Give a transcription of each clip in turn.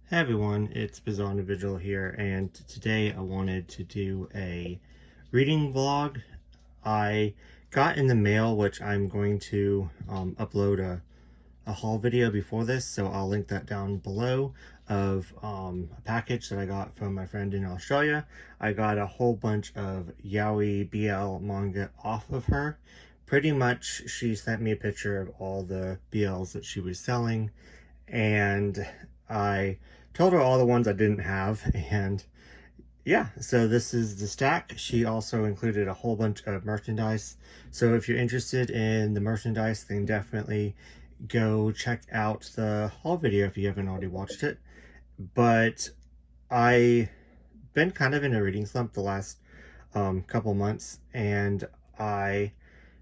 Hey everyone, it's Bizarre Individual here, and today I wanted to do a reading vlog. I got in the mail, which I'm going to upload a haul video before this, so I'll link that down below, of a package that I got from my friend in Australia. I got a whole bunch of Yaoi BL manga off of her. Pretty much, she sent me a picture of all the BLs that she was selling, and I told her all the ones I didn't have, and yeah, so this is the stack. She also included a whole bunch of merchandise, so if you're interested in the merchandise, then definitely go check out the haul video if you haven't already watched it. But I've been kind of in a reading slump the last couple months, and I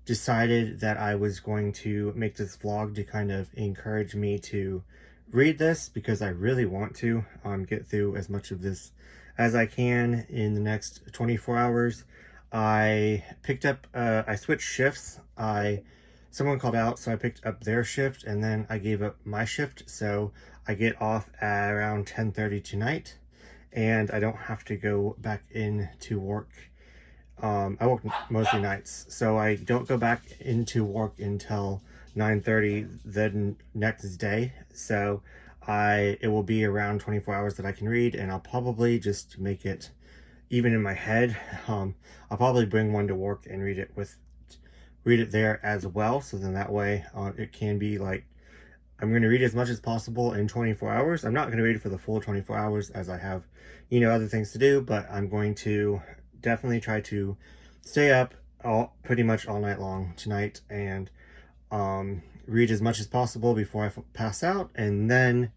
decided that I was going to make this vlog to kind of encourage me to read this, because I really want to get through as much of this as I can in the next 24 hours. I picked up, I switched shifts. Someone called out, so I picked up their shift, and then I gave up my shift, so I get off at around 10:30 tonight, and I don't have to go back into work. I work mostly nights, so I don't go back into work until 9:30 the next day. So it will be around 24 hours that I can read, and I'll probably just make it even in my head. I'll probably bring one to work and read it there as well. So then that way it can be like, I'm going to read as much as possible in 24 hours. I'm not going to read it for the full 24 hours, as I have, other things to do, but I'm going to definitely try to stay up pretty much all night long tonight, and read as much as possible before I pass out, and then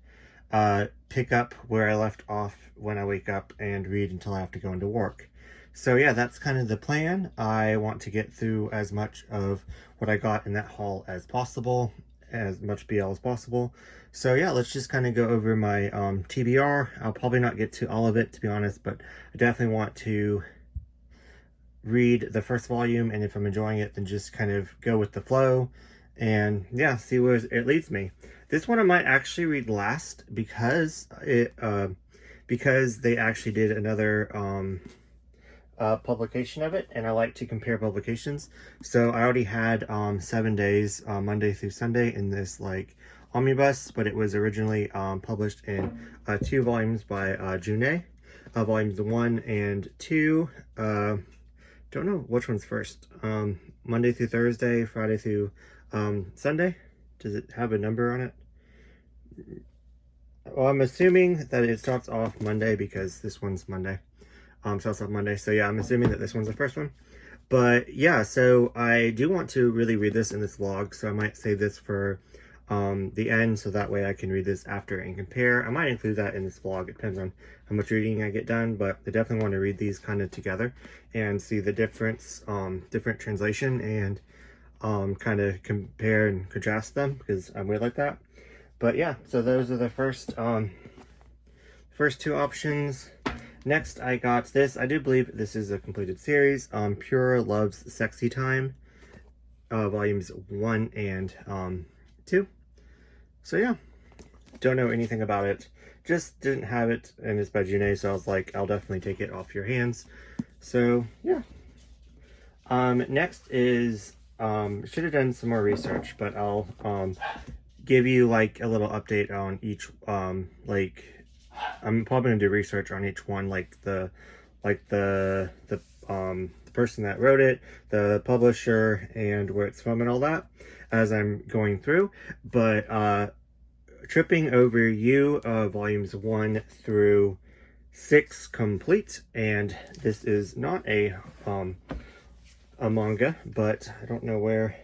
pick up where I left off when I wake up and read until I have to go into work. So yeah, that's kind of the plan. I want to get through as much of what I got in that haul as possible, as much BL as possible. So yeah, let's just kind of go over my TBR. I'll probably not get to all of it, to be honest, but I definitely want to read the first volume, and if I'm enjoying it, then just kind of go with the flow and yeah, see where it leads me. This one I might actually read last, because they actually did another publication of it, and I like to compare publications. So I already had 7 days, Monday through Sunday, in this like omnibus, but it was originally published in 2 volumes by June, volumes 1 and 2. Don't know which one's first. Monday through Thursday, Friday through Sunday. Does it have a number on it? Well, I'm assuming that it starts off Monday, because this one's Monday. Starts off Monday. So yeah, I'm assuming that this one's the first one. But yeah, so I do want to really read this in this vlog, so I might save this for the end, so that way I can read this after and compare. I might include that in this vlog. It depends on how much reading I get done, but I definitely want to read these kind of together and see the different translation, and kind of compare and contrast them, because I'm weird like that. But yeah, so those are the first 2 options. Next, I got this. I do believe this is a completed series. Pure Love's Sexy Time, volumes 1 and 2. So yeah, don't know anything about it. Just didn't have it, and it's by June, so I was like, I'll definitely take it off your hands. So yeah. Next is, should have done some more research, but I'll give you like a little update on each, like, I'm probably gonna do research on each one, like the person that wrote it, the publisher, and where it's from and all that, as I'm going through. But Tripping Over You, volumes 1 through 6 complete, and this is not a manga, but I don't know where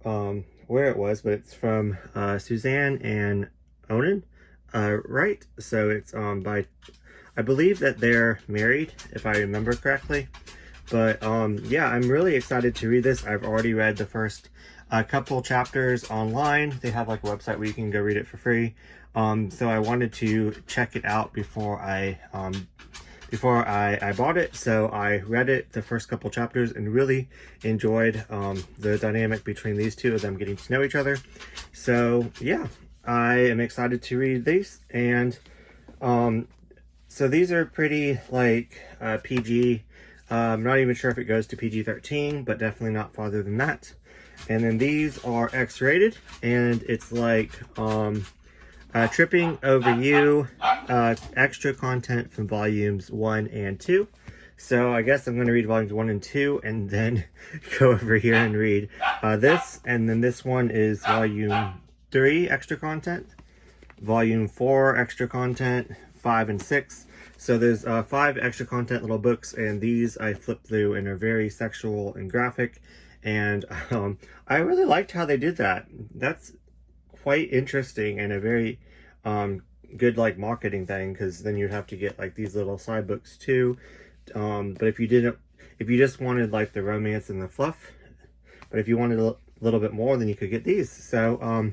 it was, but it's from Suzanne and Onan, right? So it's by, I believe that they're married, if I remember correctly. But yeah, I'm really excited to read this. I've already read the first couple chapters online. They have like a website where you can go read it for free. So I wanted to check it out before I bought it. So I read it, the first couple chapters, and really enjoyed the dynamic between these two of them getting to know each other. So yeah, I am excited to read these. And so these are pretty like PG. I'm not even sure if it goes to PG-13, but definitely not farther than that. And then these are X-rated, and it's like Tripping Over You, extra content from volumes 1 and 2. So I guess I'm going to read volumes 1 and 2 and then go over here and read this. And then this one is volume 3 extra content, volume 4 extra content, 5 and 6. So there's 5 extra content little books, and these I flipped through and are very sexual and graphic. And I really liked how they did that. That's quite interesting and a very good like marketing thing, because then you'd have to get like these little side books too. But if you just wanted like the romance and the fluff, but if you wanted a little bit more, then you could get these. So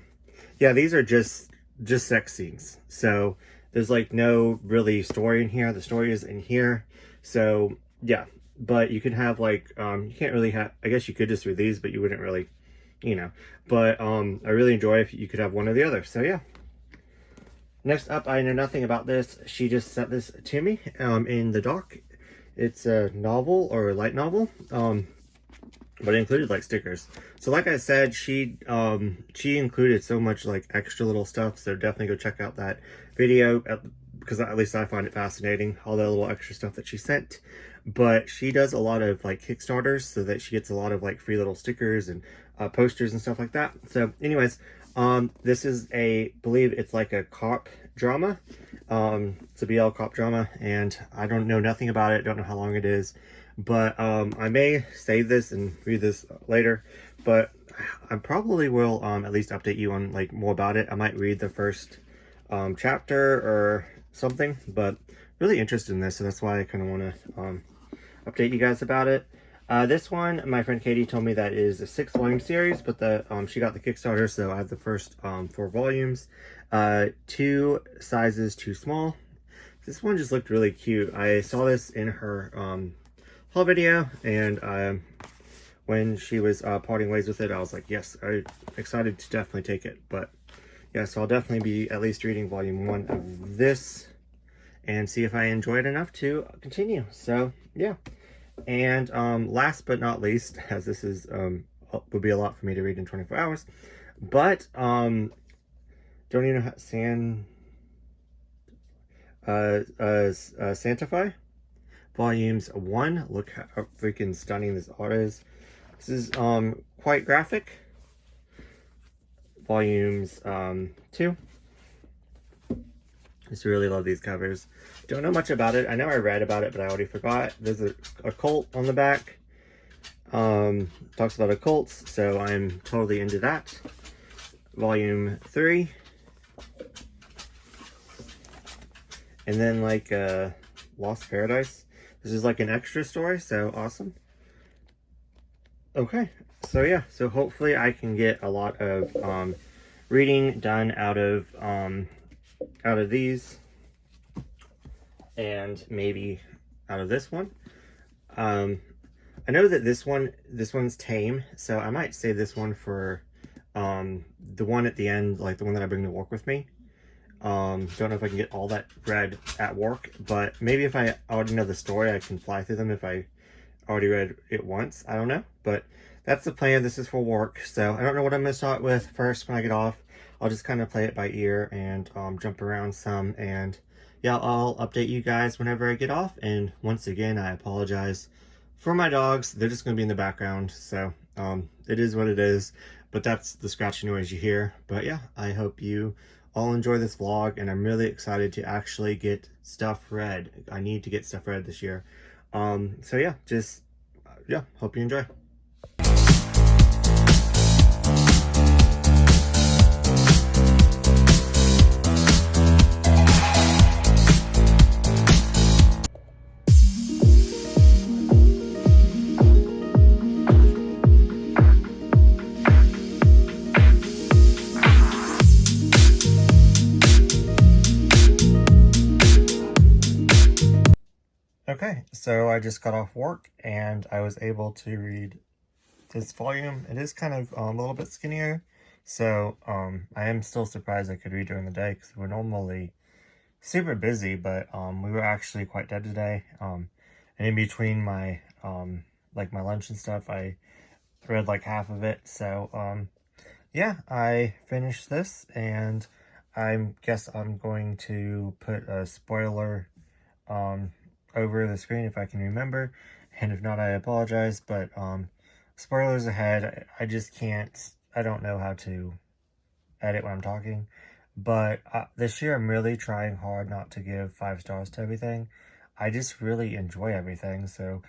yeah, these are just sex scenes. So there's like no really story in here. The story is in here. So yeah, but you can have like you can't really have, I guess you could just read these, but you wouldn't really, you know. But I really enjoy if you could have one or the other. So yeah. Next up, I know nothing about this. She just sent this to me in the doc. It's a novel or a light novel, but it included like stickers. So like I said, she included so much like extra little stuff. So definitely go check out that video because at least I find it fascinating, all the little extra stuff that she sent. But she does a lot of like Kickstarters, so that she gets a lot of like free little stickers and posters and stuff like that. So anyways, this is believe it's like a cop drama. It's a BL cop drama, and I don't know nothing about it. Don't know how long it is, but I may save this and read this later. But I probably will at least update you on like more about it. I might read the first chapter or something, but really interested in this, so that's why I kind of want to update you guys about it. This one, my friend Katie told me that is a 6-volume series, but she got the Kickstarter, so I have the first 4 volumes. 2 sizes too small. This one just looked really cute. I saw this in her haul video, and when she was parting ways with it, I was like, yes, I'm excited to definitely take it. But yeah, so I'll definitely be at least reading volume 1 of this and see if I enjoy it enough to continue. So yeah. And last but not least, as this is would be a lot for me to read in 24 hours, but don't even know how Santify volumes 1. Look how freaking stunning this art is. This is quite graphic. Volumes 2. I just really love these covers. Don't know much about it. I know I read about it, but I already forgot. There's a cult on the back. Talks about occults, so I'm totally into that. Volume 3. And then like Lost Paradise. This is like an extra story, so awesome. Okay, so yeah, so hopefully I can get a lot of reading done out of these, and maybe out of this one. I know that this one's tame, so I might save this one for the one at the end, like the one that I bring to work with me. Don't know if I can get all that read at work, but maybe if I already know the story, I can fly through them if I already read it once. I don't know, but that's the plan. This is for work, so I don't know what I'm going to start with first when I get off. I'll just kind of play it by ear and jump around some, and yeah, I'll update you guys whenever I get off. And once again, I apologize for my dogs. They're just going to be in the background, so it is what it is, but that's the scratching noise you hear. But yeah, I hope you all enjoy this vlog, and I'm really excited to actually get stuff read. I need to get stuff read this year. So yeah, hope you enjoy. Okay, so I just got off work and I was able to read this volume. It is kind of a little bit skinnier So, I am still surprised I could read during the day because we're normally super busy, but we were actually quite dead today. And in between my like my lunch and stuff, I read like half of it. So, yeah, I finished this, and I guess I'm going to put a spoiler um, over the screen if I can remember, and if not, I apologize. But spoilers ahead. I just can't. I don't know how to edit when I'm talking. But this year, I'm really trying hard not to give 5 stars to everything. I just really enjoy everything. So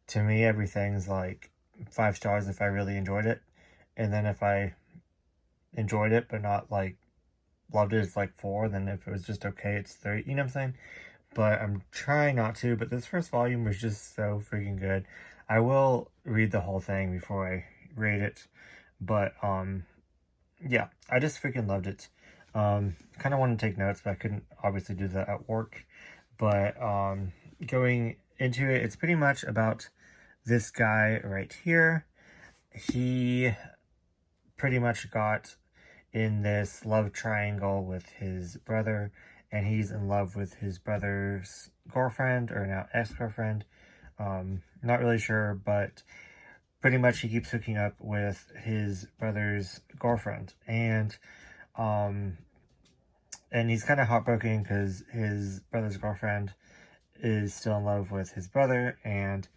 to me, everything's like 5 stars if I really enjoyed it, and then if I enjoyed it but not like loved it, it's like 4. Then if it was just okay, it's 3. You know what I'm saying? But I'm trying not to. But this first volume was just so freaking good. I will read the whole thing before I rate it. But yeah, I just freaking loved it. Kind of wanted to take notes, but I couldn't obviously do that at work. But going into it, it's pretty much about this guy right here. He pretty much got in this love triangle with his brother, and he's in love with his brother's girlfriend, or now ex-girlfriend. Not really sure, but pretty much he keeps hooking up with his brother's girlfriend, um, and he's kind of heartbroken because his brother's girlfriend is still in love with his brother, and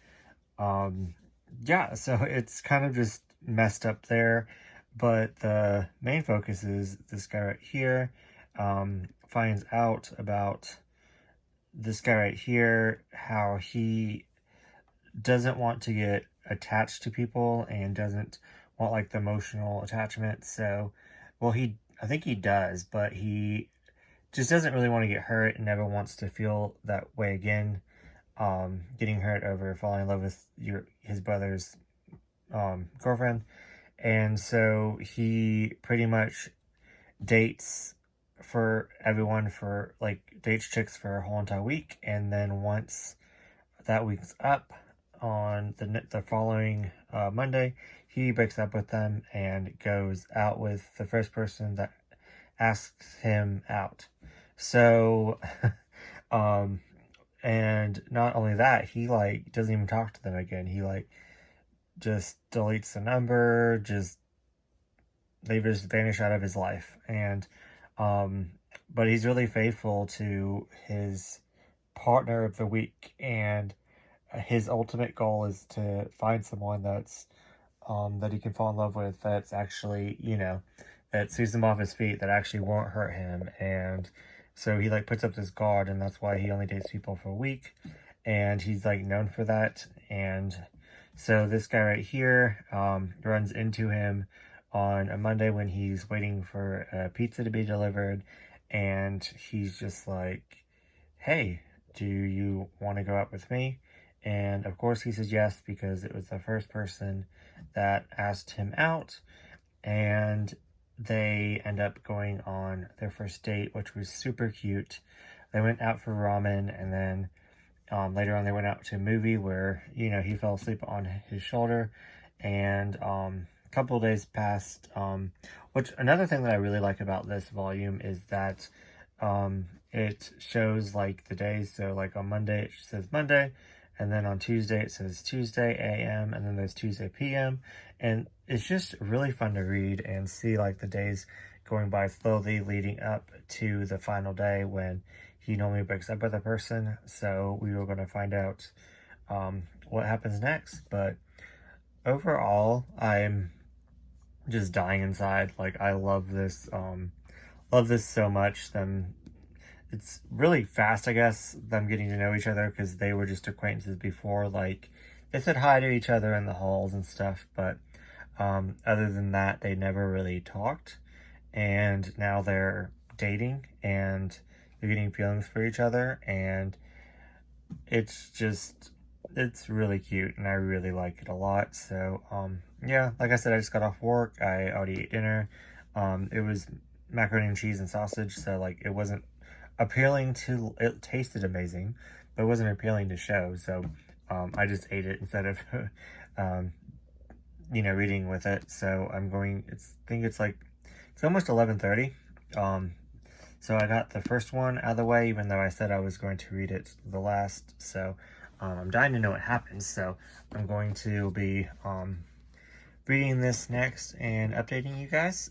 yeah, so it's kind of just messed up there. But the main focus is this guy right here finds out about this guy right here, how he doesn't want to get attached to people and doesn't want like the emotional attachment. So, well, I think he does, but he just doesn't really want to get hurt and never wants to feel that way again. Getting hurt over falling in love with his brother's girlfriend. And so he pretty much dates for everyone, for like dates chicks for a whole entire week, and then once that week's up, on the following Monday, he breaks up with them and goes out with the first person that asks him out. So and not only that, he like doesn't even talk to them again. He like just deletes the number, just they just vanish out of his life. And but he's really faithful to his partner of the week, and his ultimate goal is to find someone that's that he can fall in love with, that's actually, you know, that sweeps him off his feet, that actually won't hurt him. And so he like puts up this guard, and that's why he only dates people for a week, and he's like known for that. And so this guy right here runs into him on a Monday when he's waiting for a pizza to be delivered, and he's just like, hey, do you want to go out with me? And of course he says yes, because it was the first person that asked him out, and they end up going on their first date, which was super cute. They went out for ramen, and then later on they went out to a movie where, you know, he fell asleep on his shoulder. And a couple of days passed, which another thing that I really like about this volume is that it shows like the days. So like on Monday it says Monday, and then on Tuesday it says Tuesday AM, and then there's Tuesday PM. And it's just really fun to read and see like the days going by slowly leading up to the final day when he normally breaks up with a person. So we were going to find out what happens next. But overall, I'm just dying inside. Like, I love this so much. It's really fast, I guess, them getting to know each other, because they were just acquaintances before. Like, they said hi to each other in the halls and stuff, but other than that, they never really talked. And now they're dating, and they're getting feelings for each other, and it's really cute, and I really like it a lot. So yeah, like I said, I just got off work. I already ate dinner. It was macaroni and cheese and sausage, so like it wasn't appealing to, it tasted amazing, but it wasn't appealing to show. So I just ate it instead of you know, reading with it. So I think it's like It's almost 11:30. So I got the first one out of the way, even though I said I was going to read it the last. So I'm dying to know what happens. So I'm going to be reading this next and updating you guys.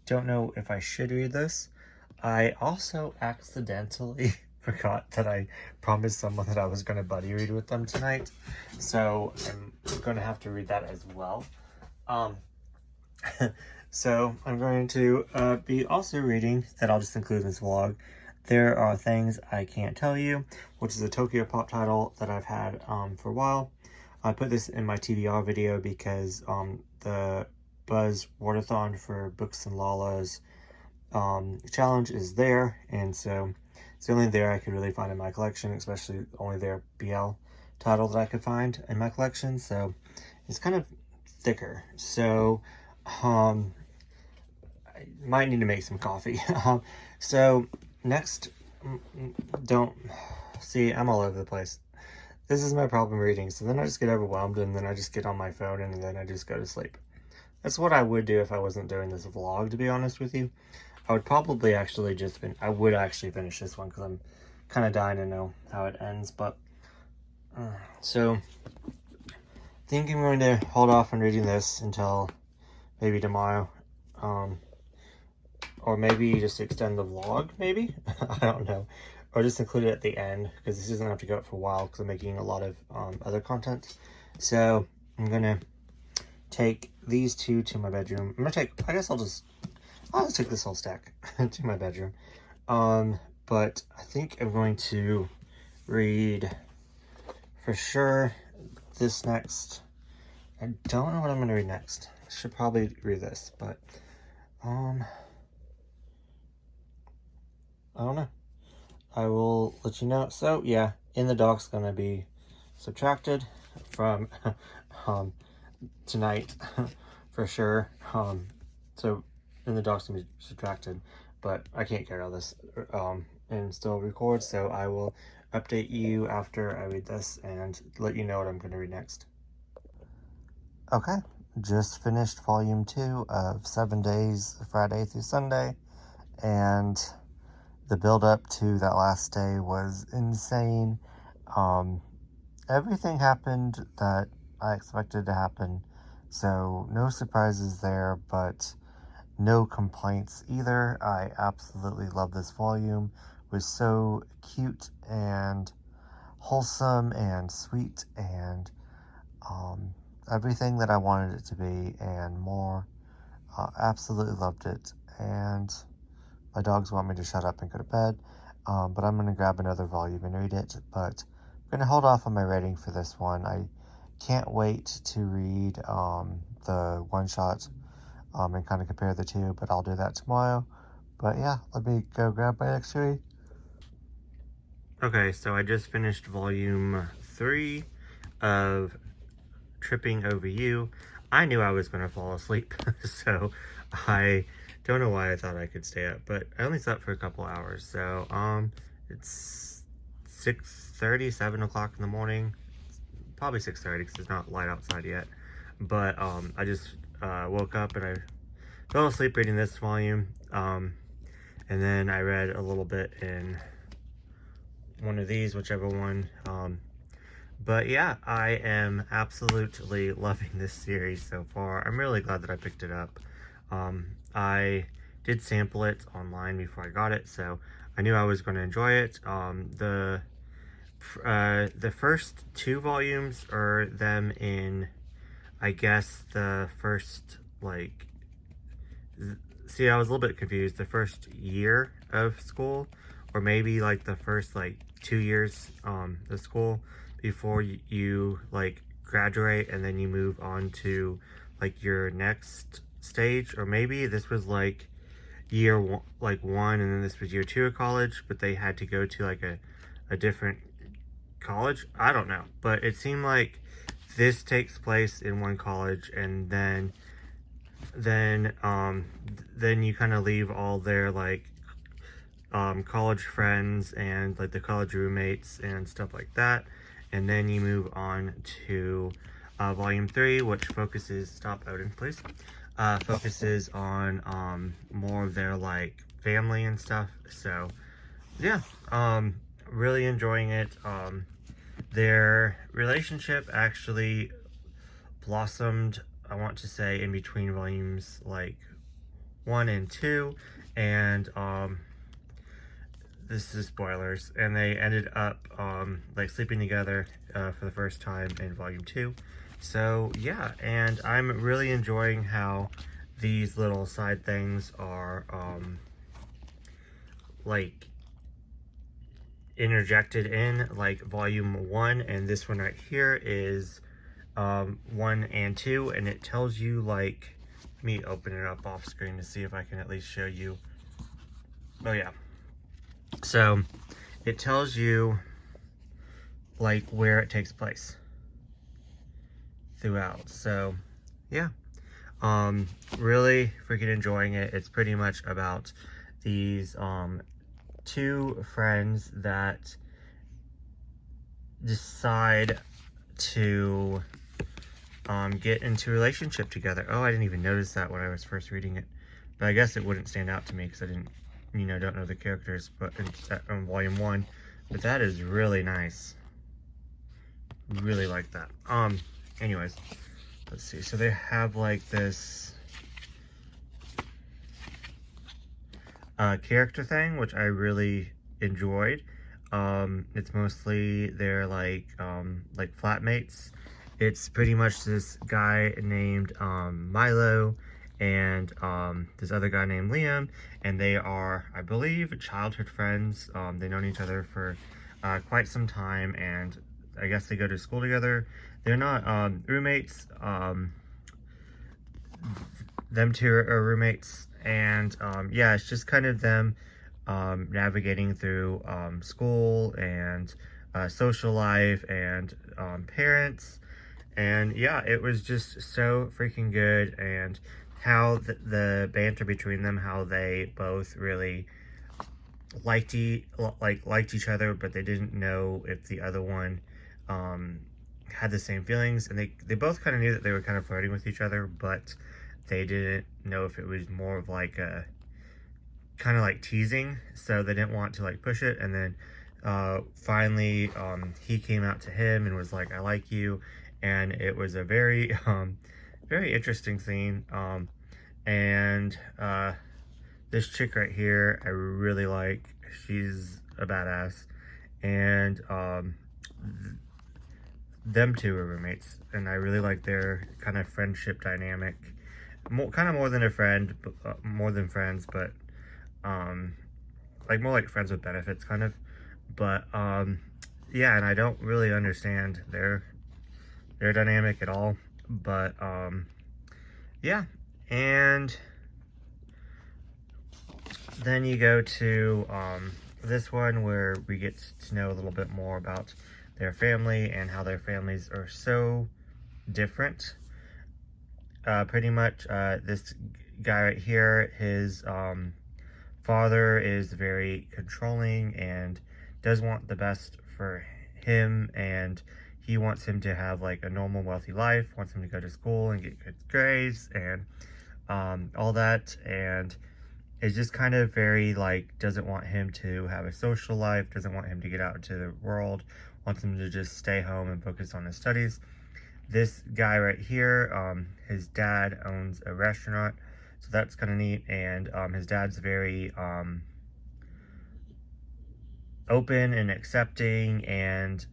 Don't know if I should read this. I also accidentally forgot that I promised someone that I was going to buddy read with them tonight. So I'm going to have to read that as well. So I'm going to be also reading, that I'll just include in this vlog, There Are Things I Can't Tell You, which is a Tokyo Pop title that I've had for a while. I put this in my TBR video because the Buzz Wardathon for Books and Lala's challenge is there, and so it's the only there I could really find in my collection, especially only their BL title that I could find in my collection. So it's kind of thicker. So I might need to make some coffee. So next, don't see, I'm all over the place. This is my problem reading. So then I just get overwhelmed, and then I just get on my phone, and then I just go to sleep. That's what I would do if I wasn't doing this vlog, to be honest with you. I would probably actually I would actually finish this one because I'm kind of dying to know how it ends. But so I think I'm going to hold off on reading this until maybe tomorrow, or maybe just extend the vlog, maybe. I don't know, or just include it at the end, because this doesn't have to go up for a while because I'm making a lot of other content. So I'm gonna take these two to my bedroom. I'm gonna take, I guess I'll just take this whole stack to my bedroom. But I think I'm going to read for sure this next. I don't know what I'm gonna read next. I should probably read this, but I don't know. I will let you know. So yeah, In the Dark's gonna be subtracted from tonight for sure. So In the Dark's gonna be subtracted, but I can't carry all this and still record, so I will update you after I read this and let you know what I'm gonna read next. Okay, just finished volume 2 of 7 Days, Friday through Sunday, and the build up to that last day was insane. Everything happened that I expected to happen, so no surprises there, but no complaints either. I absolutely love this volume. It was so cute and wholesome and sweet and everything that I wanted it to be and more. Absolutely loved it. And my dogs want me to shut up and go to bed, but I'm going to grab another volume and read it. But I'm going to hold off on my rating for this one. I can't wait to read the one-shot and kind of compare the two, but I'll do that tomorrow. But yeah, let me go grab my next read. Okay, so I just finished volume 3 of Tripping Over You. I knew I was going to fall asleep, so I don't know why I thought I could stay up, but I only slept for a couple hours. So it's 6:30, 7 o'clock in the morning, probably 6:30 because it's not light outside yet. But I just woke up and I fell asleep reading this volume, and then I read a little bit in one of these, whichever one. But yeah, I am absolutely loving this series so far. I'm really glad that I picked it up. I did sample it online before I got it, so I knew I was going to enjoy it. The first 2 volumes are them in, I guess, the first, like, see, I was a little bit confused. The first year of school, or maybe like the first like 2 years of school before you like graduate, and then you move on to like your next stage. Or maybe this was like year one, and then this was year 2 of college, but they had to go to like a different college. I don't know, but it seemed like this takes place in one college, and then you kind of leave all their like college friends and like the college roommates and stuff like that, and then you move on to volume 3, which focuses, stop Odin please, focuses on more of their like family and stuff. So yeah, really enjoying it. Their relationship actually blossomed, I want to say, in between volumes like 1 and 2, and this is spoilers, and they ended up like sleeping together for the first time in volume 2. So yeah, and I'm really enjoying how these little side things are like interjected in, like volume 1, and this one right here is 1 and 2, and it tells you, like, let me open it up off screen to see if I can at least show you. Oh yeah, so it tells you like where it takes place throughout. So yeah, really freaking enjoying it. It's pretty much about these two friends that decide to get into a relationship together. Oh, I didn't even notice that when I was first reading it, but I guess it wouldn't stand out to me because I didn't, don't know the characters, but in volume 1. But that is really nice. Really like that. Anyways, let's see. So they have like this character thing, which I really enjoyed. It's mostly their like flatmates. It's pretty much this guy named Milo and this other guy named Liam, and they are, I believe, childhood friends. They've known each other for quite some time, and I guess they go to school together. They're not roommates. Them two are roommates, and yeah, it's just kind of them navigating through school and social life and parents. And yeah, it was just so freaking good, and how the banter between them, how they both really liked each other, but they didn't know if the other one had the same feelings, and they both kind of knew that they were kind of flirting with each other, but they didn't know if it was more of like a kind of like teasing, so they didn't want to like push it. And then finally he came out to him and was like, I like you, and it was a very very interesting scene. And this chick right here, I really like. She's a badass, and them two are roommates, and I really like their kind of friendship dynamic. Kind of more than a friend, more than friends, but like more like friends with benefits, kind of. But yeah, and I don't really understand their dynamic at all. But yeah, and then you go to this one where we get to know a little bit more about their family and how their families are so different. Pretty much this guy right here, his father is very controlling and does want the best for him, and he wants him to have like a normal wealthy life, wants him to go to school and get good grades and all that, and is just kind of very like, doesn't want him to have a social life, doesn't want him to get out into the world, wants him to just stay home and focus on his studies. This guy right here, his dad owns a restaurant, so that's kind of neat, and his dad's very open and accepting, and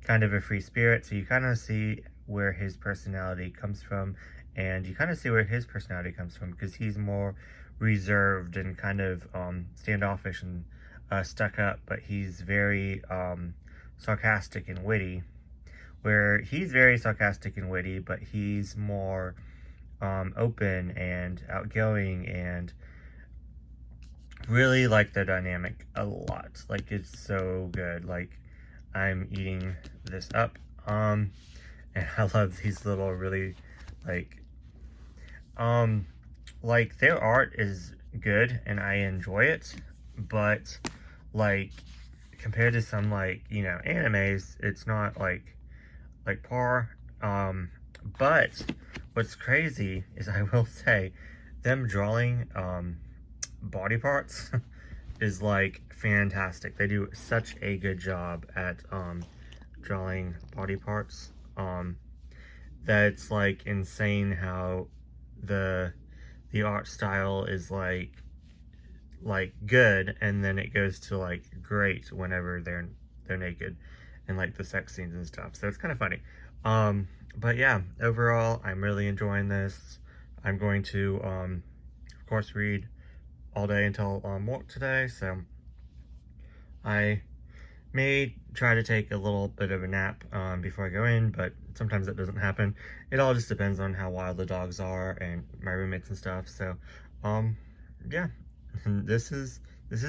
kind of a free spirit, so you kind of see where his personality comes from, and you kind of see where his personality comes from, because he's more reserved and kind of standoffish and stuck up, but he's very sarcastic and witty, where he's very sarcastic and witty, but he's more open and outgoing, and really like the dynamic a lot. Like, it's so good. Like, I'm eating this up, and I love these little really like their art is good and I enjoy it, but like compared to some like animes, it's not like par, But what's crazy is, I will say, them drawing body parts is like fantastic. They do such a good job at drawing body parts. That's like insane how the art style is like good, and then it goes to like great whenever they're naked and like the sex scenes and stuff. So it's kind of funny. But yeah, overall, I'm really enjoying this. I'm going to of course read all day until work today, so I may try to take a little bit of a nap before I go in, but sometimes that doesn't happen. It all just depends on how wild the dogs are and my roommates and stuff. So yeah, this is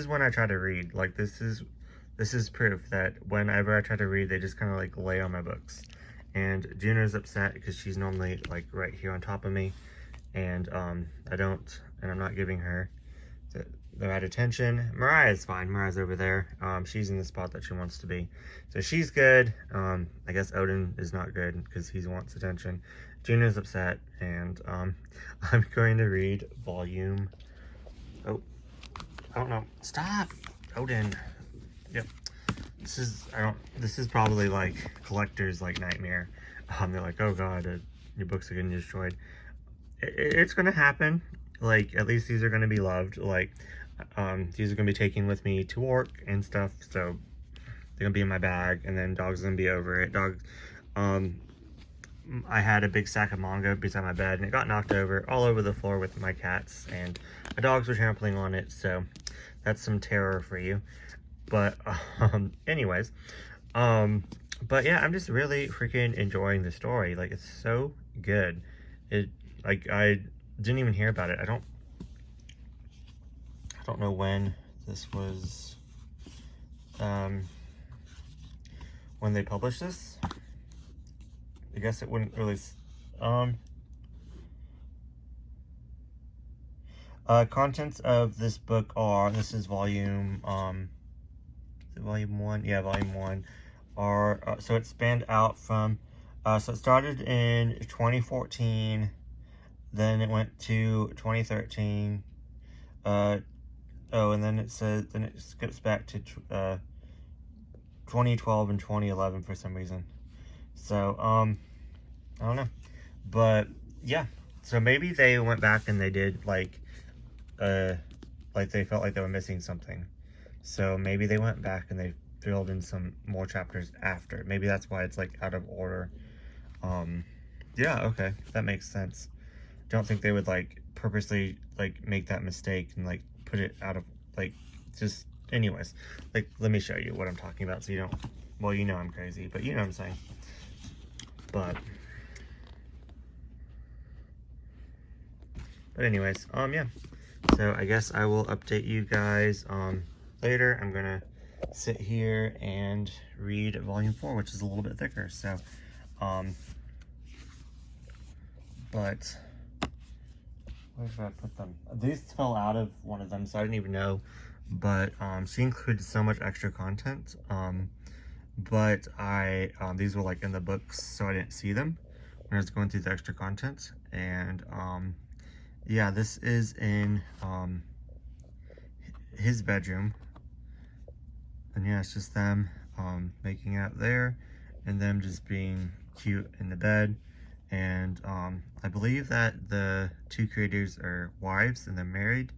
when I try to read. Like, this is proof that whenever I try to read, they just kind of like lay on my books. And Juno's upset because she's normally like right here on top of me, and I'm not giving her the right attention. Mariah's fine. Mariah's over there. She's in the spot that she wants to be, so she's good. I guess Odin is not good because he wants attention. Juno's upset, and I'm going to read volume. Oh, I don't know. Stop, Odin. Yep. This is probably like collector's like nightmare. They're like, oh god, your books are getting destroyed. It's gonna happen. Like, at least these are gonna be loved. Like, these are gonna be taken with me to work and stuff, so they're gonna be in my bag, and then Dog's gonna be over it. I had a big stack of manga beside my bed, and it got knocked over all over the floor with my cats, and my dogs were trampling on it, so that's some terror for you. But anyways, but yeah, I'm just really freaking enjoying the story. Like, it's so good. Like, I didn't even hear about it. I don't know when this was, when they published this. I guess it wouldn't really, contents of this book are, this is volume, volume 1? Yeah, volume 1. So it spanned out from, so it started in 2014, then it went to 2013, and then it skips back to 2012 and 2011 for some reason. So, I don't know, but yeah, so maybe they went back and they did like they felt like they were missing something. So maybe they went back and they filled in some more chapters after. Maybe that's why it's like out of order. Yeah, okay, that makes sense. Don't think they would like purposely like make that mistake and like put it out of like, just anyways. Like, let me show you what I'm talking about so you don't, well, you know I'm crazy, but you know what I'm saying. But anyways, yeah. So I guess I will update you guys later. I'm gonna sit here and read volume 4, which is a little bit thicker. So but where should I put them? These fell out of one of them, so I didn't even know. But she included so much extra content. But these were like in the books, so I didn't see them when I was going through the extra content. And yeah, this is in his bedroom, and yeah, it's just them making out there, and them just being cute in the bed. And I believe that the two creators are wives and they're married.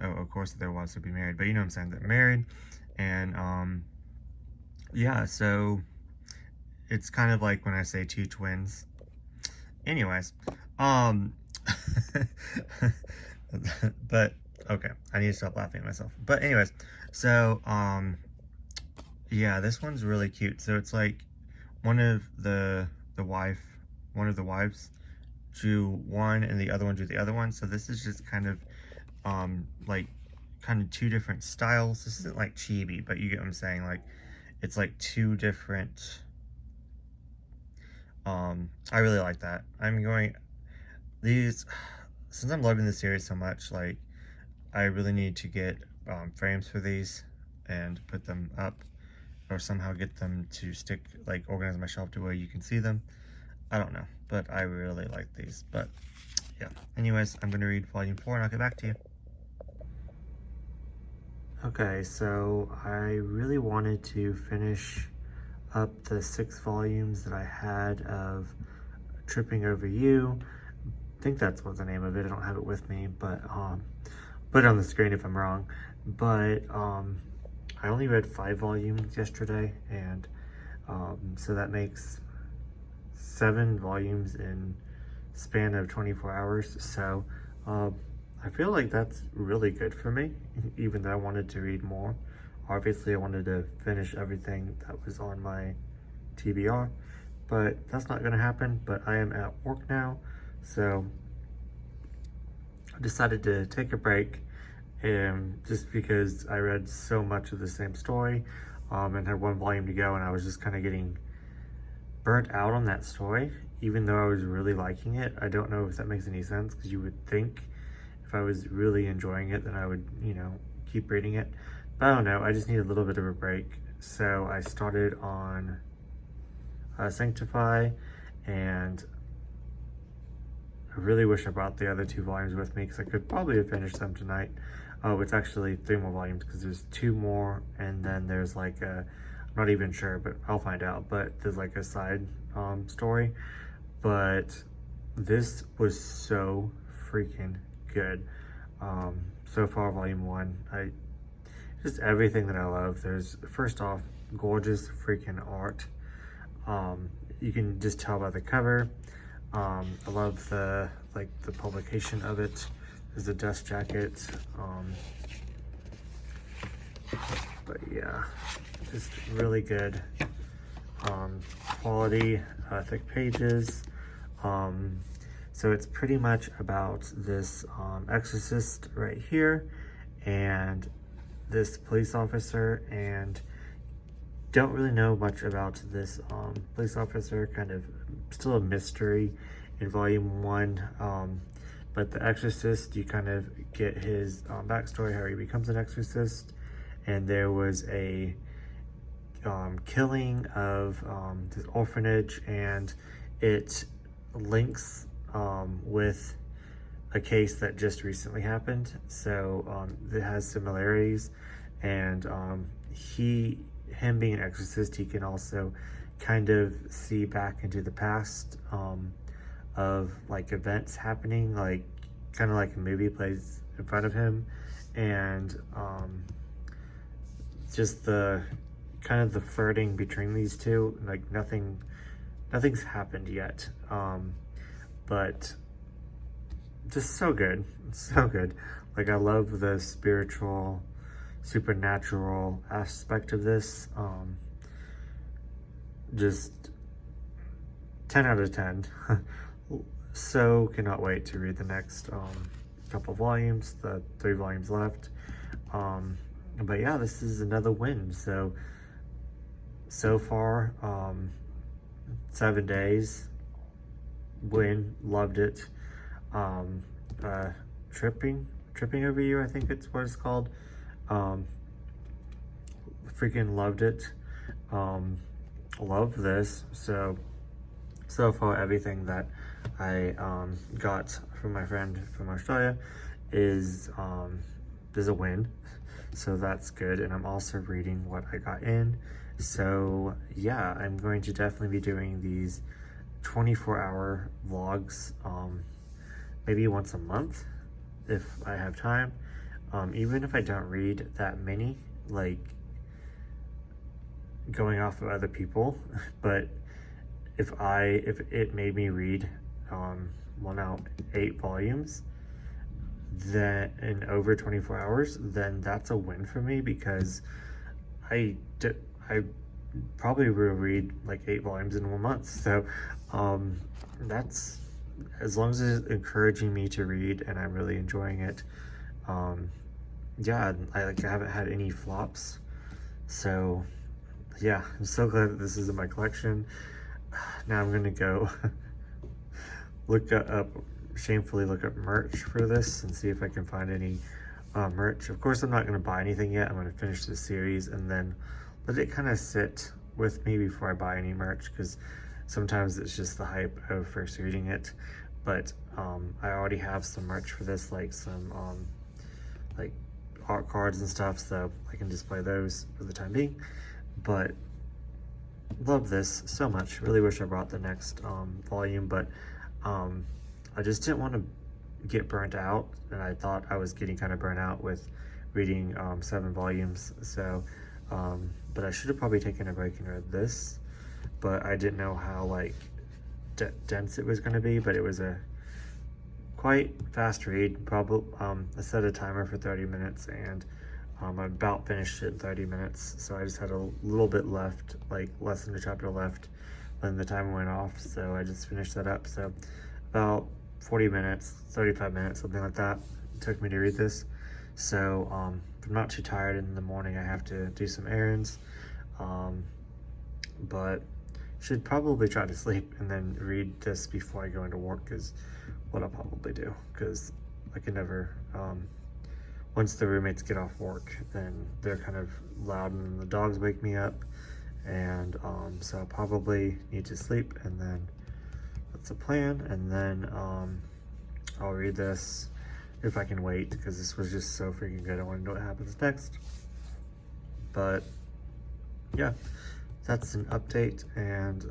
Oh, of course their wives would be married, but you know what I'm saying, they're married. And yeah, so it's kind of like when I say two twins. Anyways, but okay, I need to stop laughing at myself. But anyways, so yeah, this one's really cute. So it's like one of the wives drew one and the other one drew the other one. So this is just kind of like kind of two different styles. This isn't like chibi, but you get what I'm saying. Like, it's like two different, I really like that. Since I'm loving this series so much, like, I really need to get frames for these and put them up, or somehow get them to stick, like organize my shelf to where you can see them. I don't know, but I really like these. But yeah, anyways, I'm gonna read volume 4 and I'll get back to you. Okay, so I really wanted to finish up the 6 volumes that I had of Tripping Over You. I think that's what the name of it. I don't have it with me, but put it on the screen if I'm wrong. But I only read 5 volumes yesterday, and so that makes 7 volumes in span of 24 hours. So I feel like that's really good for me, even though I wanted to read more. Obviously, I wanted to finish everything that was on my TBR, but that's not going to happen. But I am at work now, so I decided to take a break, and just because I read so much of the same story and had 1 volume to go, and I was just kind of getting burnt out on that story, even though I was really liking it. I don't know if that makes any sense, because you would think if I was really enjoying it, then I would, you know, keep reading it. But I don't know, I just need a little bit of a break. So I started on Sanctify, and I really wish I brought the other 2 volumes with me, because I could probably have finished them tonight. Oh, it's actually 3 more volumes, because there's 2 more, and then there's like a, I'm not even sure, but I'll find out, but there's like a side story. But this was so freaking good. So far, volume 1, just everything that I love. There's, first off, gorgeous freaking art. You can just tell by the cover. I love the publication of it. There's a dust jacket. But yeah, just really good quality, thick pages. So it's pretty much about this exorcist right here and this police officer, and don't really know much about this police officer, kind of still a mystery in volume 1. But the exorcist, you kind of get his backstory, how he becomes an exorcist, and there was a killing of this orphanage, and it links with a case that just recently happened. So it has similarities, and him being an exorcist, he can also kind of see back into the past of like events happening, like kind of like a movie plays in front of him, and just the kind of the flirting between these two, like nothing's happened yet, but just so good, so good. Like, I love the spiritual, supernatural aspect of this. Just 10 out of 10. So cannot wait to read the next couple volumes, the 3 volumes left. But yeah, this is another win. So far, 7 days, win, loved it. Tripping Over You, I think it's what it's called. Freaking loved it. Love this. So far, everything that I got from my friend from Australia is a win. So that's good. And I'm also reading what I got in. So yeah, I'm going to definitely be doing these 24-hour vlogs, maybe once a month if I have time. Even if I don't read that many, like going off of other people, but if it made me read well, now 8 volumes then in over 24 hours, then that's a win for me, because I probably will read like 8 volumes in 1 month. So that's, as long as it's encouraging me to read and I'm really enjoying it. Yeah, I haven't had any flops. So yeah, I'm so glad that this is in my collection. Now I'm gonna go shamefully look up merch for this and see if I can find any merch. Of course, I'm not gonna buy anything yet. I'm gonna finish the series and then let it kind of sit with me before I buy any merch, because sometimes it's just the hype of first reading it. But I already have some merch for this, like some like art cards and stuff, so I can display those for the time being. But love this so much. Really wish I brought the next volume, but I just didn't want to get burnt out, and I thought I was getting kind of burnt out with reading 7 volumes. So but I should have probably taken a break and read this, but I didn't know how like dense it was going to be. But it was a quite fast read. Probably I set a timer for 30 minutes, and I about finished it in 30 minutes, so I just had a little bit left, like less than a chapter left when the timer went off, so I just finished that up. So about 40 minutes, 35 minutes, something like that, it took me to read this. So if I'm not too tired in the morning, I have to do some errands, but should probably try to sleep and then read this before I go into work, is what I'll probably do, because I can never, once the roommates get off work, then they're kind of loud and the dogs wake me up, and so I'll probably need to sleep, and then that's a plan. And then I'll read this if I can wait, because this was just so freaking good. I want to know what happens next. But yeah, that's an update, and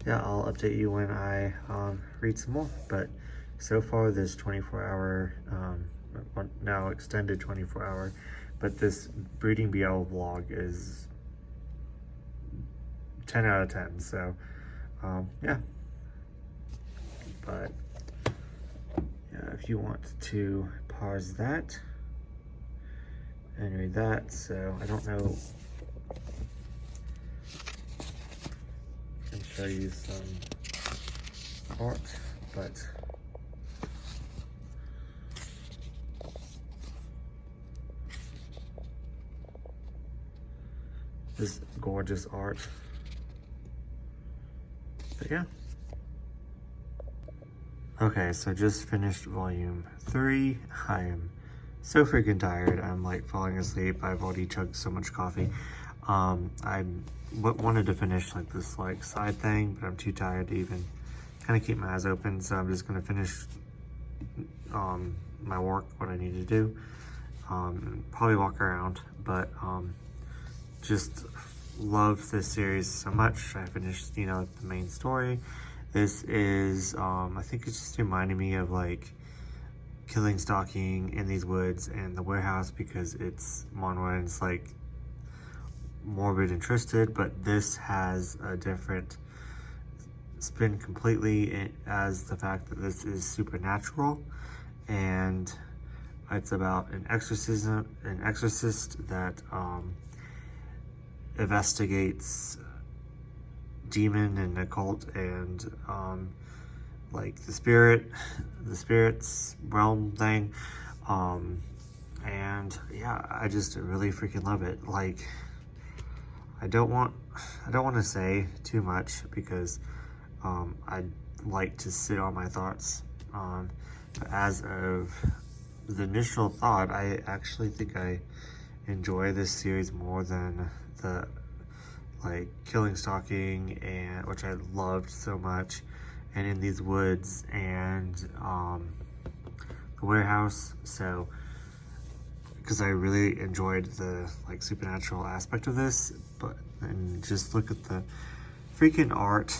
yeah, I'll update you when I read some more. But so far, this 24-hour, now extended 24-hour, but this Breeding BL vlog is 10 out of 10. So yeah, but yeah, if you want to pause that and read that. So I don't know, I can show you some art, but this gorgeous art. But yeah. Okay, so just finished volume 3. I am so freaking tired. I'm like falling asleep. I've already chugged so much coffee. I wanted to finish like this like side thing, but I'm too tired to even kind of keep my eyes open. So I'm just gonna finish my work, what I need to do. Probably walk around, but just love this series so much. I finished, you know, the main story. This is, I think it's just reminding me of like Killing Stalking, In These Woods, and The Warehouse, because it's Monroe and it's like morbid and twisted, but this has a different spin completely, as the fact that this is supernatural, and it's about an exorcist that investigates demon and occult and like the spirits realm thing, and yeah, I just really freaking love it. Like, I don't want to say too much, because I'd like to sit on my thoughts, but as of the initial thought, I actually think I enjoy this series more than the like Killing Stalking, and which I loved so much, and In These Woods, and The Warehouse. So because I really enjoyed the like supernatural aspect of this, but and just look at the freaking art.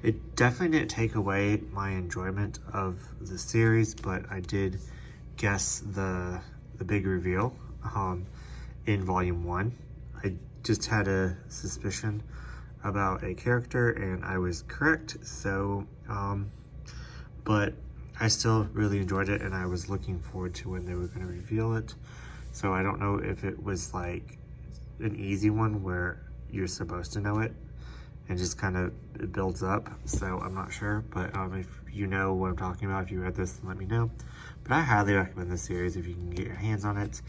It definitely didn't take away my enjoyment of the series, but I did guess the big reveal in volume 1. I just had a suspicion about a character, and I was correct. So but I still really enjoyed it, and I was looking forward to when they were going to reveal it. So I don't know if it was like an easy one where you're supposed to know it and just kind of it builds up. So I'm not sure, but if you know what I'm talking about, if you read this, then let me know. But I highly recommend this series if you can get your hands on it.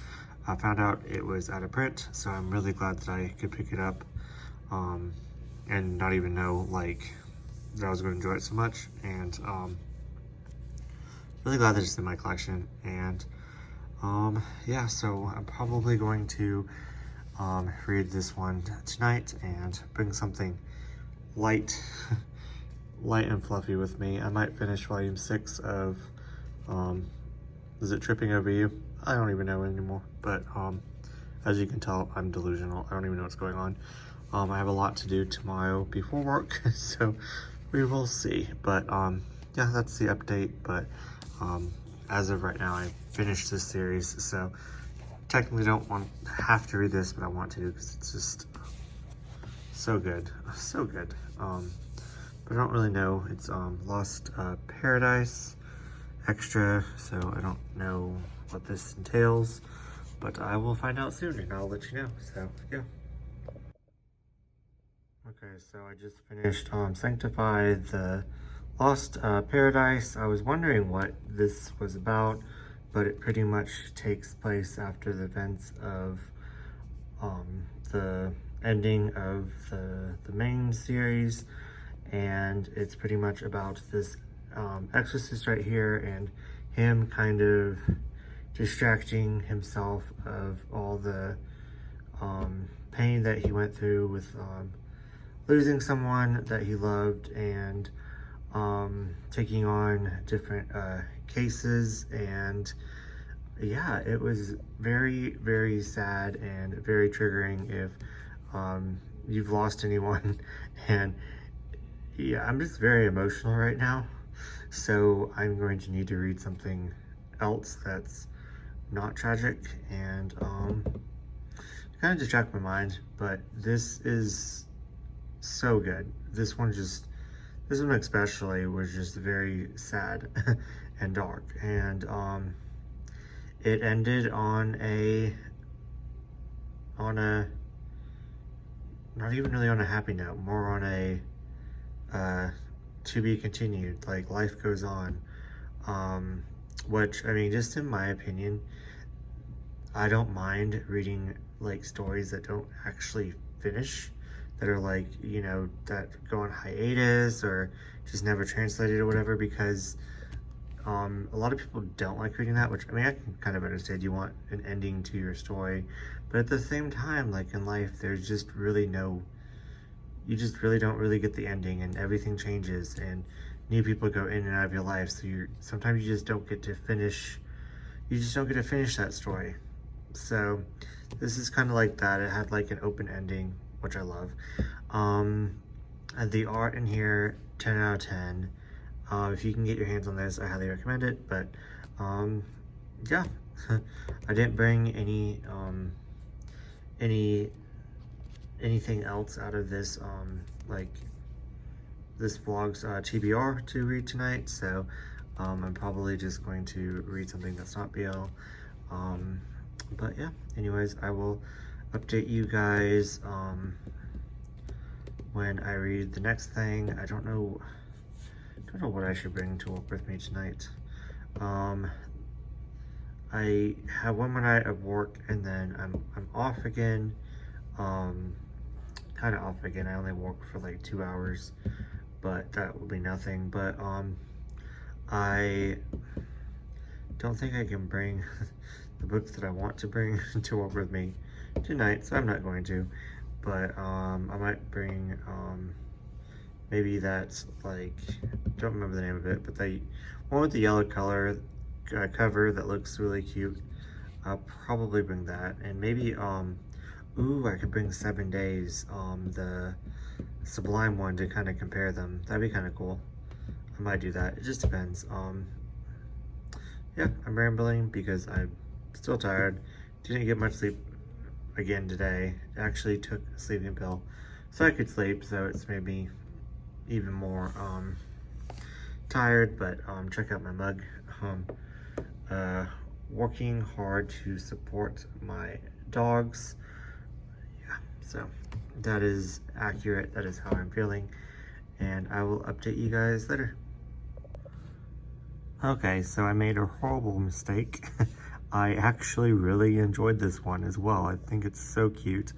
I found out it was out of print, so I'm really glad that I could pick it up and not even know like that I was going to enjoy it so much. And really glad that it's in my collection. And yeah, so I'm probably going to read this one tonight and bring something light, light and fluffy with me. I might finish volume 6 of, is it Tripping Over You? I don't even know anymore, but as you can tell, I'm delusional. I don't even know what's going on. I have a lot to do tomorrow before work, so we will see. But yeah, that's the update. But as of right now, I finished this series, so technically don't have to read this, but I want to because it's just so good, so good. But I don't really know. It's Lost Paradise Extra, so I don't know what this entails, but I will find out soon and I'll let you know. So yeah. Okay, so I just finished Sanctify the Lost Paradise. I was wondering what this was about, but it pretty much takes place after the events of the ending of the main series, and it's pretty much about this exorcist right here and him kind of distracting himself of all the pain that he went through with losing someone that he loved, and taking on different cases. And yeah, it was very, very sad and very triggering if you've lost anyone. And yeah, I'm just very emotional right now, so I'm going to need to read something else that's not tragic and kind of distract my mind. But this is so good. This one especially was just very sad and dark, and it ended on a not even really on a happy note, more on a to be continued, like life goes on. Which, I mean, just in my opinion, I don't mind reading like stories that don't actually finish, that are like, you know, that go on hiatus or just never translated or whatever, because a lot of people don't like reading that, which, I mean, I can kind of understand. You want an ending to your story, but at the same time, like in life, there's just really you just really don't really get the ending, and everything changes and new people go in and out of your life, so sometimes you just don't get to finish that story. So this is kind of like that. It had like an open ending, which I love. And the art in here, 10 out of 10. If you can get your hands on this, I highly recommend it. But yeah, I didn't bring anything else out of this like this vlog's TBR to read tonight, so I'm probably just going to read something that's not BL. But yeah, anyways, I will update you guys when I read the next thing. I don't know what I should bring to work with me tonight. I have one more night of work, and then I'm off again. Kind of off again. I only work for like 2 hours, but that will be nothing. But I don't think I can bring the books that I want to bring to work with me tonight, so I'm not going to. But I might bring maybe that's like, don't remember the name of it, but the one with the yellow color cover that looks really cute. I'll probably bring that, and maybe ooh, I could bring 7 Days, the Sublime one, to kind of compare them. That'd be kind of cool. I might do that. It just depends. Yeah, I'm rambling because I'm still tired. Didn't get much sleep again today. Actually took a sleeping pill so I could sleep, so it's made me even more tired. But check out my mug. Working hard to support my dogs. Yeah, so that is accurate. That is how I'm feeling, and I will update you guys later. Okay, so I made a horrible mistake. I actually really enjoyed this one as well. I think it's so cute.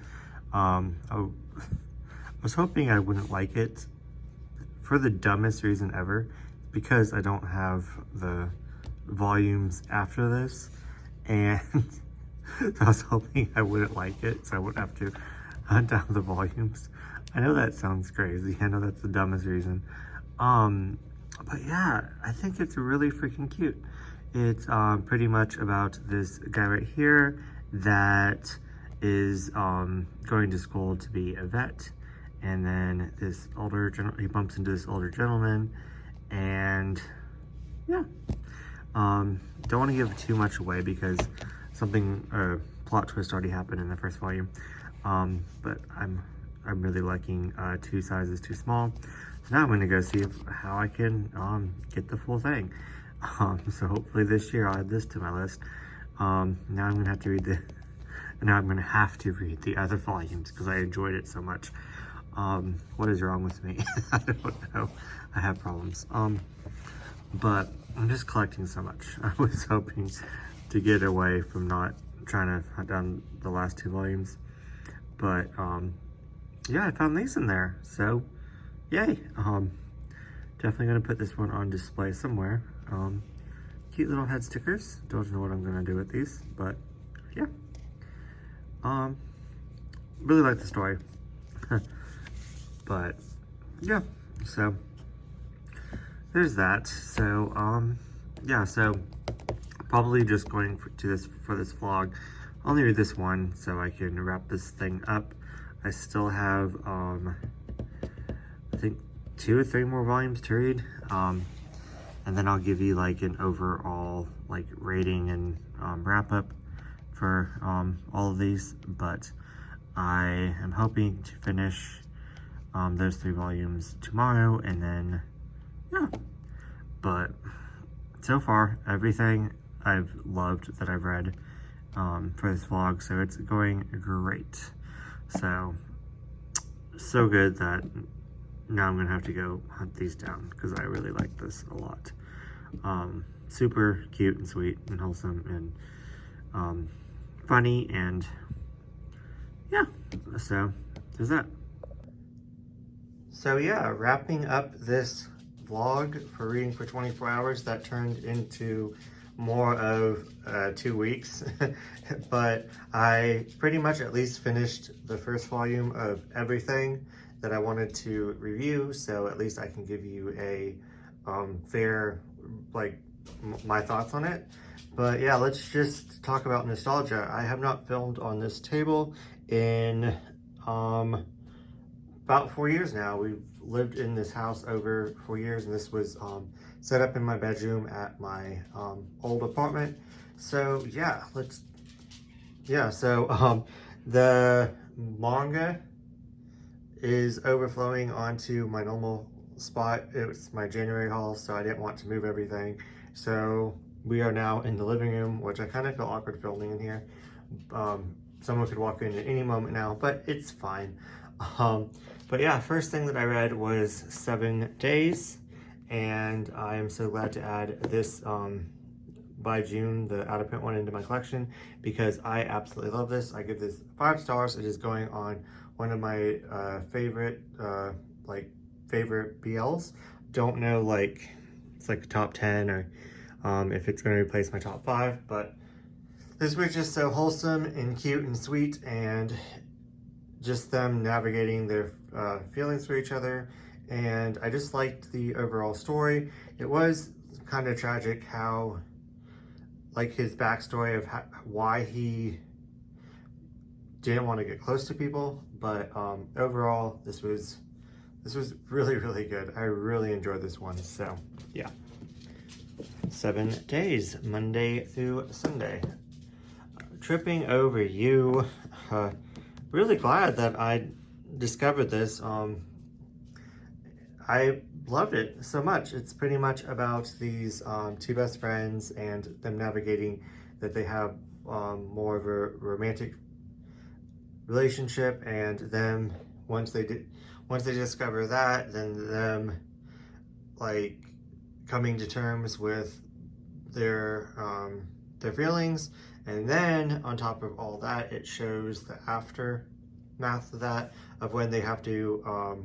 I was hoping I wouldn't like it for the dumbest reason ever, because I don't have the volumes after this, and So I was hoping I wouldn't like it, so I wouldn't have to hunt down the volumes. I know that sounds crazy. I know that's the dumbest reason. But yeah, I think it's really freaking cute. It's pretty much about this guy right here that is going to school to be a vet, and then this older he bumps into this older gentleman, and yeah, don't want to give too much away because something plot twist already happened in the first volume, but I'm really liking two sizes too small. So now I'm going to go see how I can get the full thing. So hopefully this year I'll add this to my list. Now I'm going to have to read the other volumes because I enjoyed it so much. What is wrong with me? I don't know. I have problems. But I'm just collecting so much. I was hoping to get away from not trying to hunt down the last two volumes. But yeah, I found these in there. So yay. Definitely gonna put this one on display somewhere. Cute little head stickers. Don't know what I'm gonna do with these, but yeah. Really like the story. But yeah, so there's that. So yeah, so probably just going for this vlog. I'll only read this one so I can wrap this thing up. I still have I think 2 or 3 more volumes to read, and then I'll give you like an overall like rating and wrap up for all of these. But I am hoping to finish those 3 volumes tomorrow, and then yeah. But so far everything I've loved that I've read for this vlog, so it's going great. So good that now I'm gonna have to go hunt these down because I really like this a lot. Super cute and sweet and wholesome and funny, and yeah, so there's that. So yeah, wrapping up this vlog for reading for 24 hours, that turned into more of 2 weeks. But I pretty much at least finished the first volume of everything that I wanted to review, so at least I can give you a fair, like, my thoughts on it. But yeah, let's just talk about nostalgia. I have not filmed on this table in about 4 years now. We've lived in this house over 4 years, and this was set up in my bedroom at my old apartment. So yeah, the manga is overflowing onto my normal spot. It's my January haul, so I didn't want to move everything. So we are now in the living room, which I kind of feel awkward filming in here. Someone could walk in at any moment now, but it's fine. But yeah, first thing that I read was 7 Days, and I am so glad to add this by June, the out of print one, into my collection because I absolutely love this. I give this 5 stars. It is going on one of my favorite BLs. Don't know, like, it's like top 10 or if it's going to replace my top 5, but this was just so wholesome and cute and sweet, and just them navigating their feelings for each other. And I just liked the overall story. It was kind of tragic how, like, his backstory of why he didn't want to get close to people, but overall this was really, really good. I really enjoyed this one. So yeah, 7 Days, Monday through Sunday. Tripping Over You. Really glad that I discovered this. I loved it so much. It's pretty much about these 2 best friends and them navigating that they have more of a romantic relationship, and them once they discover that, then them like coming to terms with their feelings. And then on top of all that, it shows the aftermath of that, of when they have to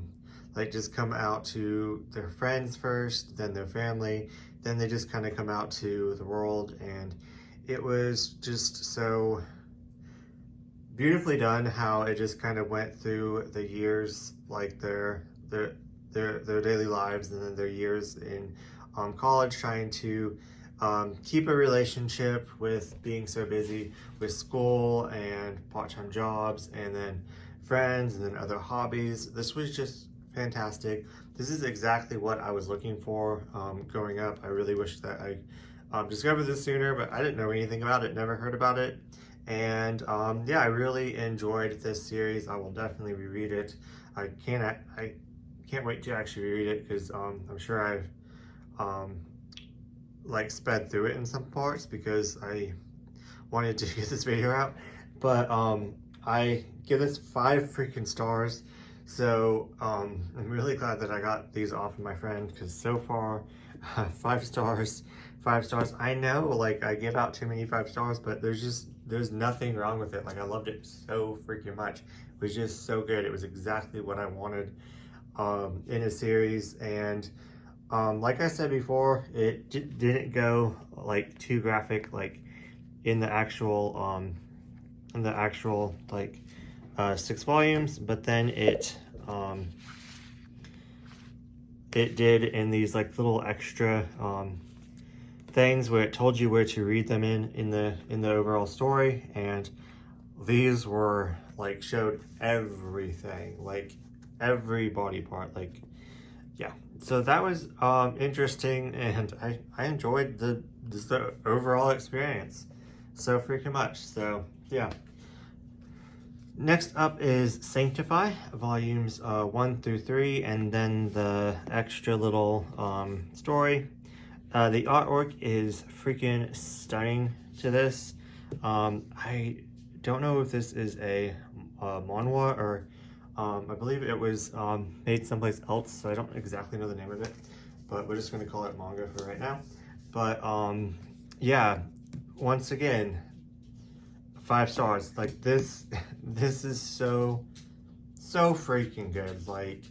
like just come out to their friends first, then their family, then they just kind of come out to the world. And it was just so beautifully done how it just kind of went through the years, like their daily lives, and then their years in college, trying to keep a relationship with being so busy with school and part-time jobs, and then friends, and then other hobbies. This was just fantastic. This is exactly what I was looking for growing up. I really wish that I discovered this sooner, but I didn't know anything about it, never heard about it. And yeah, I really enjoyed this series. I will definitely reread it. I can't wait to actually reread it, because I'm sure I've um, like sped through it in some parts because I wanted to get this video out. But I give this 5 freaking stars. So I'm really glad that I got these off of my friend, because so far 5 stars, 5 stars. I know, like, I give out too many 5 stars, but there's nothing wrong with it. Like, I loved it so freaking much. It was just so good. It was exactly what I wanted in a series. And like I said before, it didn't go like too graphic, like in the actual like 6 volumes, but then it did in these like little extra things where it told you where to read them in the overall story. And these were like showed everything, like every body part, like, yeah. So that was interesting, and I enjoyed the overall experience so freaking much. So yeah. Next up is Sanctify, volumes 1 through 3, and then the extra little story. The artwork is freaking stunning to this. I don't know if this is a manhwa, or I believe it was made someplace else, so I don't exactly know the name of it, but we're just going to call it manga for right now. But yeah, once again, 5 stars. Like, this this is so freaking good. Like,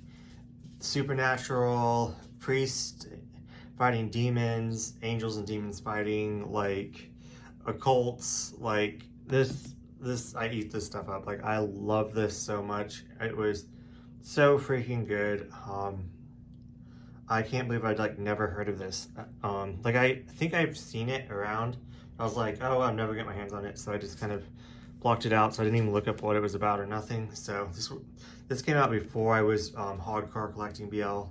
supernatural, priest fighting demons, angels and demons fighting, like occults, like this I eat this stuff up. Like, I love this so much. It was so freaking good. I can't believe I'd like never heard of this. Like, I think I've seen it around. I was like, oh, I'm never get my hands on it, so I just kind of blocked it out. So I didn't even look up what it was about or nothing. So this came out before I was hardcore collecting BL.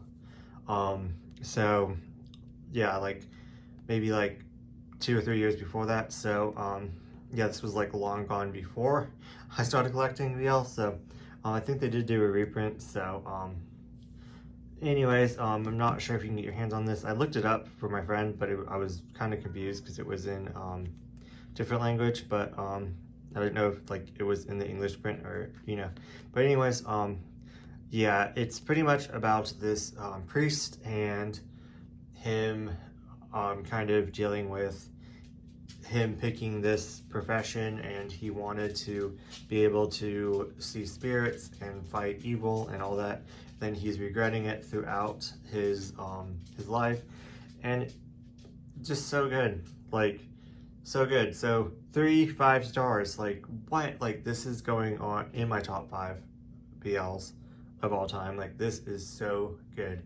So yeah, like maybe like 2 or 3 years before that. So yeah, this was like long gone before I started collecting BL. So I think they did do a reprint. So anyways, I'm not sure if you can get your hands on this. I looked it up for my friend, but I was kind of confused because it was in different language, but I didn't know if like it was in the English print, or but anyways, yeah, it's pretty much about this priest and him kind of dealing with him picking this profession, and he wanted to be able to see spirits and fight evil and all that. Then he's regretting it throughout his life, and just so good, like so good. So 3 5 stars. Like, what? Like, this is going on in my top 5 BLs of all time. Like, this is so good.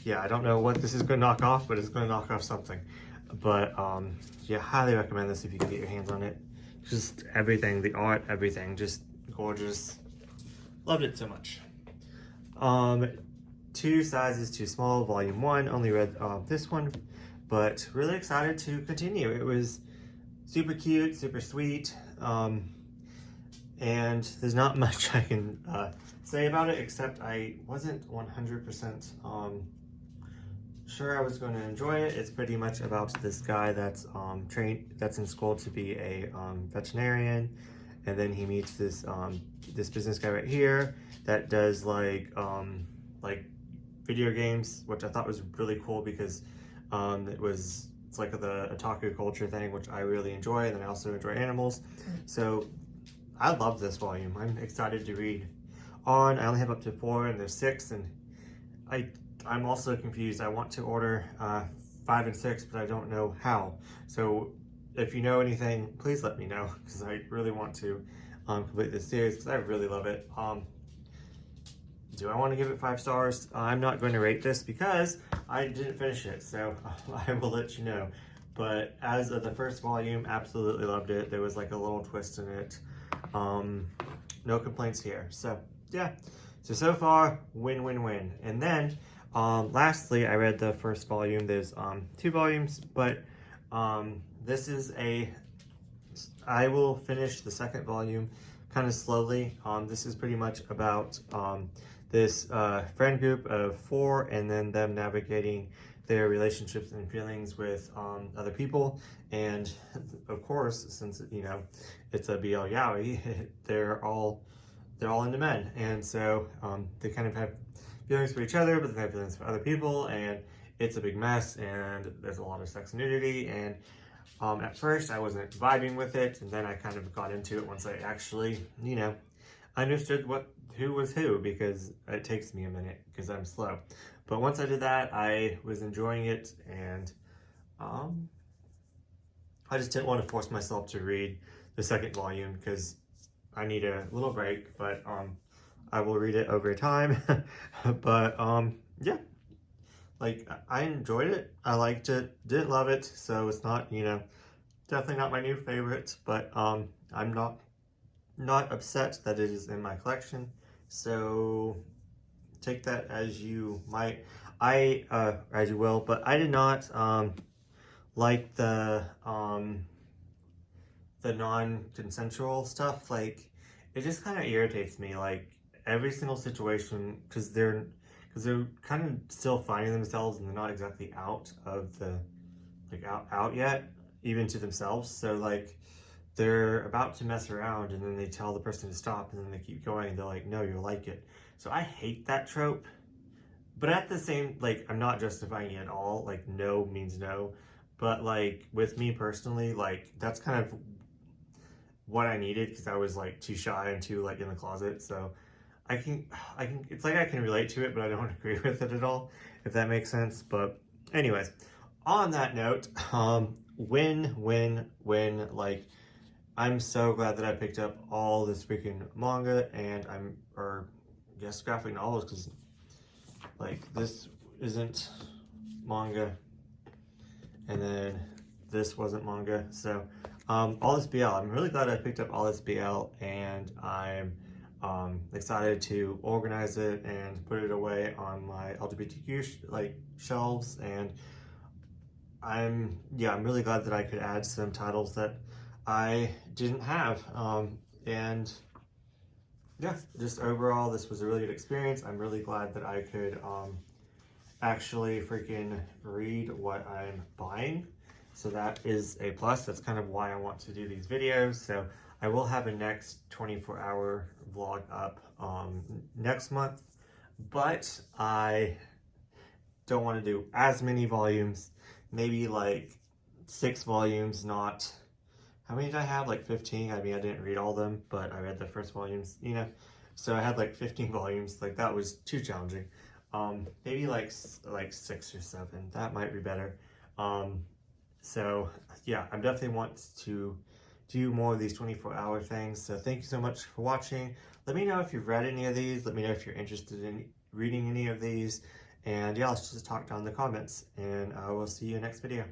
Yeah, I don't know what this is going to knock off, but it's going to knock off something. But yeah, highly recommend this if you can get your hands on it. Just everything, the art, everything, just gorgeous. Loved it so much. 2 sizes too small, volume 1. Only read this one, but really excited to continue. It was super cute, super sweet, and there's not much I can say about it, except I wasn't 100% sure I was going to enjoy it. It's pretty much about this guy that's that's in school to be a veterinarian, and then he meets this this business guy right here that does like video games, which I thought was really cool because it's like the otaku culture thing, which I really enjoy, and then I also enjoy animals. So I love this volume. I'm excited to read on. I only have up to 4, and there's 6, and I'm also confused. I want to order 5 and 6, but I don't know how. So if you know anything, please let me know, because I really want to complete this series because I really love it. Do I want to give it 5 stars? I'm not going to rate this because I didn't finish it, so I will let you know. But as of the first volume, absolutely loved it. There was like a little twist in it. No complaints here. So yeah, so far, win, win, win. And then lastly, I read the first volume. There's 2 volumes, but this is I will finish the second volume kind of slowly. This is pretty much about this friend group of 4 and then them navigating their relationships and feelings with other people. And of course, since it's a BL yaoi, they're all into men, and so they kind of have feelings for each other, but they have feelings for other people, and it's a big mess, and there's a lot of sex and nudity. And at first I wasn't vibing with it, and then I kind of got into it once I actually understood who was who, because it takes me a minute because I'm slow. But once I did that, I was enjoying it, and I just didn't want to force myself to read the second volume because I need a little break, but I will read it over time. But yeah, like I enjoyed it. I liked it. Didn't love it, so it's not, definitely not my new favorite, but I'm not upset that it is in my collection. So take that as you might. As you will, but I did not like the non-consensual stuff. Like, it just kind of irritates me, like every single situation, because they're kind of still finding themselves, and they're not exactly out of the out yet, even to themselves. So like they're about to mess around, and then they tell the person to stop, and then they keep going, and they're like, no, you'll like it. So I hate that trope. But at the same, like, I'm not justifying it at all. Like, no means no. But like with me personally, like that's kind of what I needed, because I was like too shy and too like in the closet. So I can it's like I can relate to it, but I don't agree with it at all, if that makes sense. But anyways, on that note, win, win, win. Like, I'm so glad that I picked up all this freaking manga, and graphic novels, because like this isn't manga, and then this wasn't manga. So all this BL, I'm really glad I picked up all this BL, and I'm excited to organize it and put it away on my LGBTQ shelves. And I'm really glad that I could add some titles that I didn't have. And yeah, just overall, this was a really good experience. I'm really glad that I could actually freaking read what I'm buying. So that is a plus. That's kind of why I want to do these videos. So I will have a next 24-hour vlog up next month, but I don't want to do as many volumes. Maybe like 6 volumes, not... How many did I have? Like 15? I mean, I didn't read all of them, but I read the first volumes, So I had like 15 volumes. Like, that was too challenging. Maybe like 6 or 7. That might be better. So yeah, I definitely want to do more of these 24-hour things. So thank you so much for watching. Let me know if you've read any of these. Let me know if you're interested in reading any of these. And yeah, let's just talk down in the comments, and I will see you next video.